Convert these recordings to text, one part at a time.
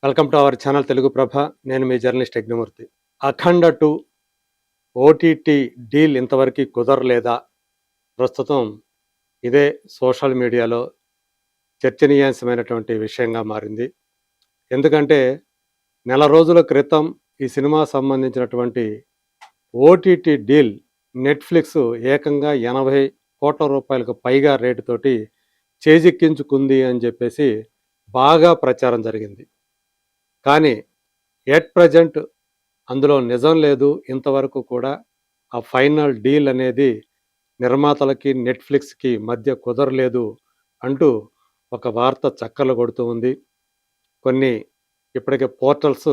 Welcome to our channel Telugu Prabha. నేను మీ journalist Yajnamurthy. 'Akhanda 2' OTT deal ఇంతవరకు కుదరలేదా? ప్రస్తుతం ఇదే సోషల్ మీడియాలో చర్చనీయాంశమైనటువంటి విషయంగా మారింది. ఎందుకంటే నెల రోజుల క్రితం ఈ సినిమా సంబంధించినటువంటి ఓటీటీ డీల్ నెట్‌ఫ్లిక్స్ ఏకంగా రూ. 80,00,00,000 పైగా రేటుతోటి చేజిక్కించుకుంది అని చెప్పేసి బాగా ప్రచారం జరిగింది. కానీ ఎట్ ప్రెజెంట్ అందులో నిజం లేదు. ఇంతవరకు కూడా ఆ ఫైనల్ డీల్ అనేది నిర్మాతలకి, నెట్‌ఫ్లిక్స్‌కి మధ్య కుదరలేదు అంటూ ఒక వార్త చక్కర్లు కొడుతూ ఉంది. కొన్ని ఇప్పటికే పోర్టల్స్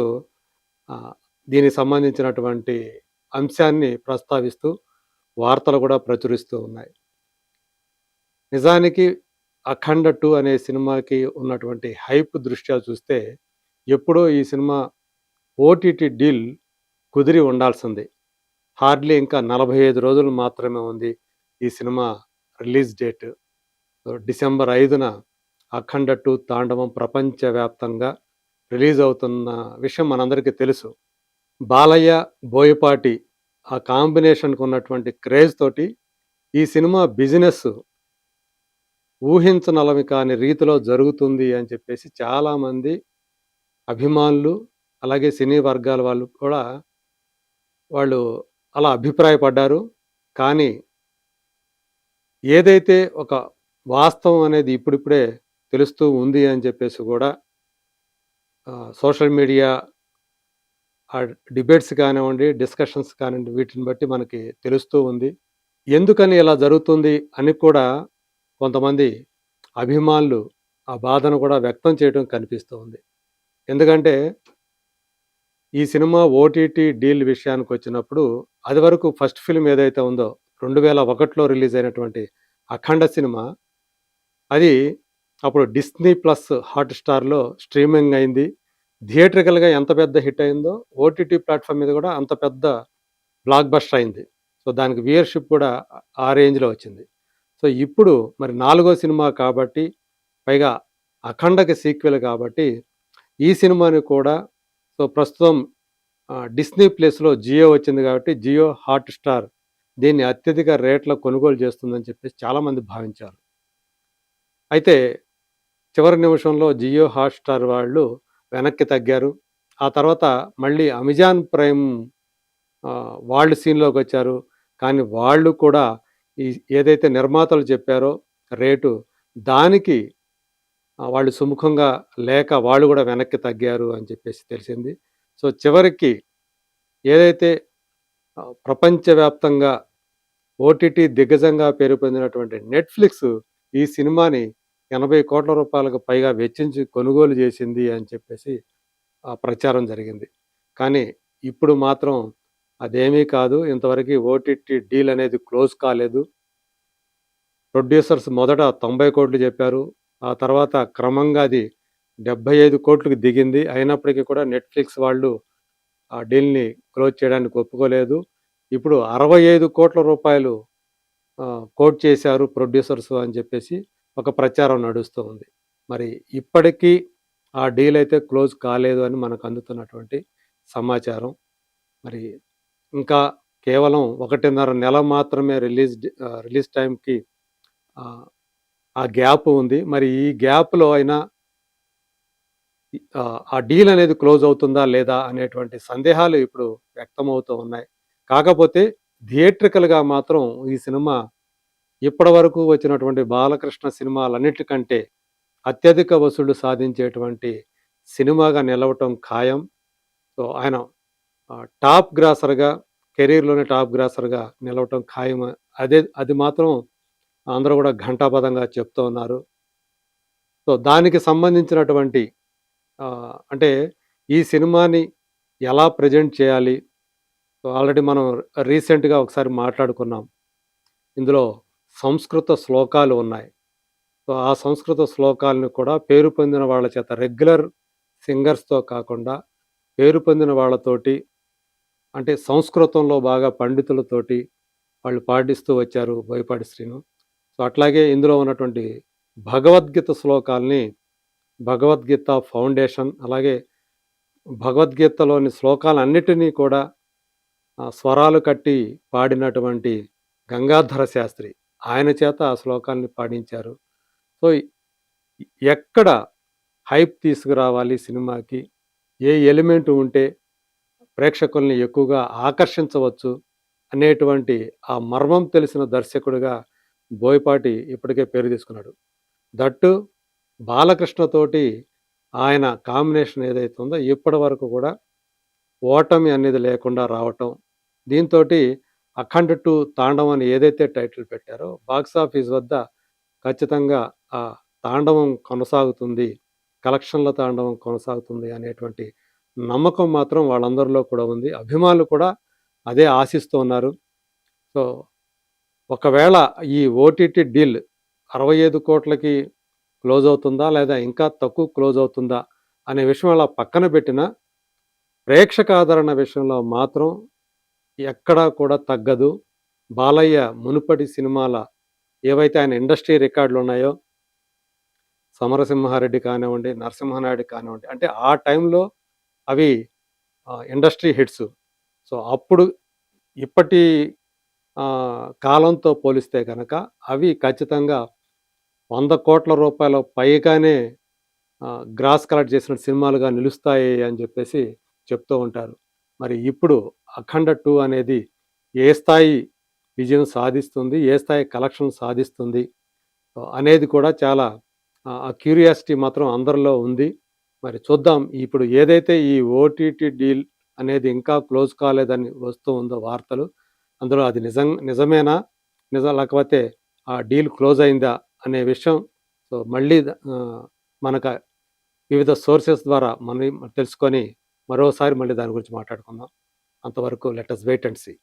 ఆహ్, దీనికి సంబంధించినటువంటి అంశాన్ని ప్రస్తావిస్తూ వార్తలు కూడా ప్రచురిస్తూ ఉన్నాయి. నిజానికి 'అఖండ 2' అనే సినిమాకి ఉన్నటువంటి హైప్ దృష్ట్యా చూస్తే ఎప్పుడో ఈ సినిమా ఓటీటీ డీల్ కుదిరి ఉండాల్సింది. హార్డ్‌లీ ఇంకా 45 రోజులు మాత్రమే ఉంది ఈ సినిమా రిలీజ్ డేట్. డిసెంబర్ 5న 'అఖండ 2' తాండవం ప్రపంచవ్యాప్తంగా రిలీజ్ అవుతున్న విషయం మనందరికీ తెలుసు. బాలయ్య, బోయపాటి ఆ కాంబినేషన్‌కి ఉన్నటువంటి క్రేజ్ తోటి ఈ సినిమా బిజినెస్ ఊహించనలవి కాని రీతిలో జరుగుతుంది అని చెప్పేసి చాలామంది అభిమానులు, అలాగే సినీ వర్గాల వాళ్ళు కూడా వాళ్ళు అలా అభిప్రాయపడ్డారు. కానీ ఏదైతే ఒక వాస్తవం అనేది ఇప్పుడిప్పుడే తెలుస్తూ ఉంది అని చెప్పేసి కూడా సోషల్ మీడియా డిబేట్స్ కానివ్వండి, డిస్కషన్స్ కానివ్వండి, వీటిని బట్టి మనకి తెలుస్తూ ఉంది. ఎందుకని ఇలా జరుగుతుంది అని కూడా కొంతమంది అభిమానులు ఆ బాధను కూడా వ్యక్తం చేయడం కనిపిస్తూ ఉంది. ఎందుకంటే ఈ సినిమా ఓటీటీ డీల్ విషయానికొచ్చినప్పుడు అదివరకు ఫస్ట్ ఫిల్మ్ ఏదైతే ఉందో 2001లో రిలీజ్ అయినటువంటి 'అఖండ' సినిమా అది అప్పుడు డిస్నీ ప్లస్ హాట్‌స్టార్‌లో స్ట్రీమింగ్ అయింది. థియేట్రికల్‌గా ఎంత పెద్ద హిట్ అయిందో ఓటీటీ ప్లాట్‌ఫామ్ మీద కూడా అంత పెద్ద బ్లాక్ బస్టర్ అయింది. సో, దానికి వ్యూయర్‌షిప్ కూడా ఆ రేంజ్‌లో వచ్చింది. సో, ఇప్పుడు మరి నాలుగో సినిమా కాబట్టి, పైగా 'అఖండ'కి సీక్వెల్ కాబట్టి ఈ సినిమాని కూడా సో, ప్రస్తుతం డిస్నీ ప్లస్‌లో జియో వచ్చింది కాబట్టి జియో హాట్‌స్టార్ దీన్ని అత్యధిక రేట్‌లో కొనుగోలు చేస్తుందని చెప్పేసి చాలామంది భావించారు. అయితే చివరి నిమిషంలో జియో హాట్‌స్టార్ వాళ్ళు వెనక్కి తగ్గారు. ఆ తర్వాత మళ్ళీ అమెజాన్ ప్రైమ్ వాళ్ళు సీన్‌లోకొచ్చారు. కానీ వాళ్ళు కూడా ఈ ఏదైతే నిర్మాతలు చెప్పారో రేటు దానికి వాళ్ళు సుముఖంగా లేక వాళ్ళు కూడా వెనక్కి తగ్గారు అని చెప్పేసి తెలిసింది. సో, చివరికి ఏదైతే ప్రపంచవ్యాప్తంగా ఓటీటీ దిగ్గజంగా పేరు పొందినటువంటి నెట్‌ఫ్లిక్స్ ఈ సినిమాని రూ. 80,00,00,000 పైగా వెచ్చించి కొనుగోలు చేసింది అని చెప్పేసి ప్రచారం జరిగింది. కానీ ఇప్పుడు మాత్రం అదేమీ కాదు. ఇంతవరకి ఓటీటీ డీల్ అనేది క్లోజ్ కాలేదు. ప్రొడ్యూసర్స్ మొదట 90,00,00,000 చెప్పారు. ఆ తర్వాత క్రమంగా అది 75,00,00,000కి దిగింది. అయినప్పటికీ కూడా నెట్‌ఫ్లిక్స్ వాళ్ళు ఆ డీల్‌ని క్లోజ్ చేయడానికి ఒప్పుకోలేదు. ఇప్పుడు రూ. 65,00,00,000 కోట్ చేశారు ప్రొడ్యూసర్స్ అని చెప్పేసి ఒక ప్రచారం నడుస్తూ ఉంది. మరి ఇప్పటికీ ఆ డీల్ అయితే క్లోజ్ కాలేదు అని మనకు అందుతున్నటువంటి సమాచారం. మరి ఇంకా కేవలం 1.5 నెల మాత్రమే రిలీజ్ టైంకి ఆహ్, ఆ గ్యాప్ ఉంది. మరి ఈ గ్యాప్‌లో అయినా ఆ డీల్ అనేది క్లోజ్ అవుతుందా లేదా అనేటువంటి సందేహాలు ఇప్పుడు వ్యక్తమవుతూ ఉన్నాయి. కాకపోతే థియేట్రికల్‌గా మాత్రం ఈ సినిమా ఇప్పటివరకు వచ్చినటువంటి బాలకృష్ణ సినిమాలన్నిటికంటే అత్యధిక వసూళ్లు సాధించేటువంటి సినిమాగా నిలవటం ఖాయం. సో, ఆయన టాప్ గ్రాసర్‌గా కెరీర్‌లోనే టాప్ గ్రాసర్‌గా నిలవటం ఖాయం. అది మాత్రం అందరూ కూడా ఘంటాపథంగా చెప్తూ ఉన్నారు. సో, దానికి సంబంధించినటువంటి అంటే ఈ సినిమాని ఎలా ప్రెజెంట్ చేయాలి? సో, ఆల్రెడీ మనం రీసెంట్‌గా ఒకసారి మాట్లాడుకున్నాం. ఇందులో సంస్కృత శ్లోకాలు ఉన్నాయి. సో, ఆ సంస్కృత శ్లోకాలను కూడా పేరు పొందిన వాళ్ళ చేత రెగ్యులర్ సింగర్స్‌తో కాకుండా పేరు పొందిన వాళ్ళతోటి అంటే సంస్కృతంలో బాగా పండితులతోటి వాళ్ళు పాడిస్తూ వచ్చారు బోయపాటి శ్రీను. సో, అట్లాగే ఇందులో ఉన్నటువంటి భగవద్గీత శ్లోకాల్ని భగవద్గీత ఫౌండేషన్ అలాగే భగవద్గీతలోని శ్లోకాలన్నిటినీ కూడా స్వరాలు కట్టి పాడినటువంటి గంగాధర శాస్త్రి. ఆయన చేత ఆ శ్లోకాల్ని పాడించారు. సో, ఎక్కడ హైప్ తీసుకురావాలి సినిమాకి, ఏ ఎలిమెంట్ ఉంటే ప్రేక్షకుల్ని ఎక్కువగా ఆకర్షించవచ్చు అనేటువంటి ఆ మర్మం తెలిసిన దర్శకుడిగా బోయపాటి ఇప్పటికే పేరు తీసుకున్నాడు. దట్టు బాలకృష్ణతోటి ఆయన కాంబినేషన్ ఏదైతే ఉందో ఇప్పటివరకు కూడా ఓటమి అనేది లేకుండా రావటం. దీంతోటి 'అఖండ 2 తాండవం' అని ఏదైతే టైటిల్ పెట్టారో బాక్సాఫీస్ వద్ద ఖచ్చితంగా ఆ తాండవం కొనసాగుతుంది. కలెక్షన్‌ల తాండవం కొనసాగుతుంది అనేటువంటి నమ్మకం మాత్రం వాళ్ళందరిలో కూడా ఉంది. అభిమానులు కూడా అదే ఆశిస్తూ ఉన్నారు. సో, ఒకవేళ ఈ ఓటీటీ డీల్ 65,00,00,000కి క్లోజ్ అవుతుందా? లేదా ఇంకా తక్కువ క్లోజ్ అవుతుందా? అనే విషయం అలా పక్కన పెట్టినా, ప్రేక్షక ఆదరణ విషయంలో మాత్రం ఎక్కడా కూడా తగ్గదు. బాలయ్య మునుపటి సినిమాల ఏవైతే ఆయన ఇండస్ట్రీ రికార్డులున్నాయో 'సమరసింహారెడ్డి' కానివ్వండి, 'నరసింహనాయుడు' కానివ్వండి, అంటే ఆ టైంలో అవి ఇండస్ట్రీ హిట్స్. సో, అప్పుడు ఇప్పటి కాలంతో పోలిస్తే గనక అవి ఖచ్చితంగా ₹100,00,00,000 పైగానే గ్రాస్ కలెక్ట్ చేసిన సినిమాలుగా నిలుస్తాయి అని చెప్పేసి చెప్తూ ఉంటారు. మరి ఇప్పుడు 'అఖండ 2' అనేది ఏ స్థాయి విజయం సాధిస్తుంది? ఏ స్థాయి కలెక్షన్ సాధిస్తుంది? అనేది కూడా చాలా ఆ క్యూరియాసిటీ మాత్రం అందరిలో ఉంది. మరి చూద్దాం. ఇప్పుడు ఏదైతే ఈ ఓటీటీ డీల్ అనేది ఇంకా క్లోజ్ కాలేదని వస్తూ ఉందో వార్తలు, అందులో అది నిజమేనా? లేకపోతే ఆ డీల్ క్లోజ్ అయిందా? అనే విషయం సో మళ్ళీ మనక వివిధ సోర్సెస్ ద్వారా తెలుసుకొని మరోసారి మళ్ళీ దాని గురించి మాట్లాడుకుందాం. అంతవరకు let us wait and see.